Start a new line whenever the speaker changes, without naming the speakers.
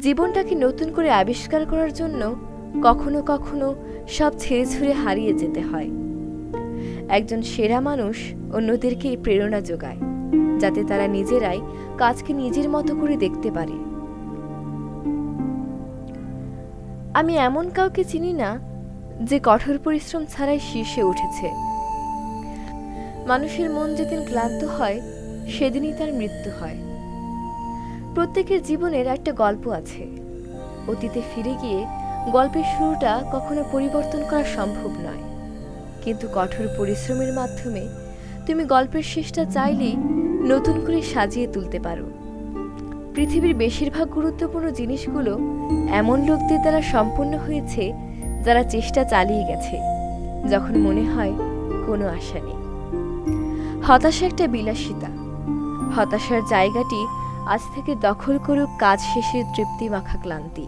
জীবনটাকে নতুন করে আবিষ্কার করার জন্য কখনো কখনো সব ছেড়ে ছুঁড়ে হারিয়ে যেতে হয়। একজন সেরা মানুষ অন্যদেরকে প্রেরণা যোগায়, যাতে তারা নিজেরাই কাজকে নিজের মতো করে দেখতে পারে। আমি এমন কাউকে চিনি না যে কঠোর পরিশ্রম ছাড়াই শীর্ষে উঠেছে। মানুষের মন যেদিন ক্লান্ত হয় সেদিনই তার মৃত্যু হয়। প্রত্যেকের জীবনের একটা গল্প আছে। অতীতে ফিরে গিয়ে গল্পের শুরুটা কখনো পরিবর্তন করা সম্ভব নয়, কিন্তু কঠোর পরিশ্রমের মাধ্যমে তুমি গল্পের শেষটা চাইলেই নতুন করে সাজিয়ে তুলতে পারো। পৃথিবীর বেশিরভাগ গুরুত্বপূর্ণ জিনিসগুলো এমন লোকদের দ্বারা সম্পন্ন হয়েছে যারা চেষ্টা চালিয়ে গেছে যখন মনে হয় কোনো আশা নেই। হতাশা একটা বিলাসিতা। হতাশার জায়গাটি আজ থেকে দখল করুক কাজ শেষের তৃপ্তি মাখা ক্লান্তি।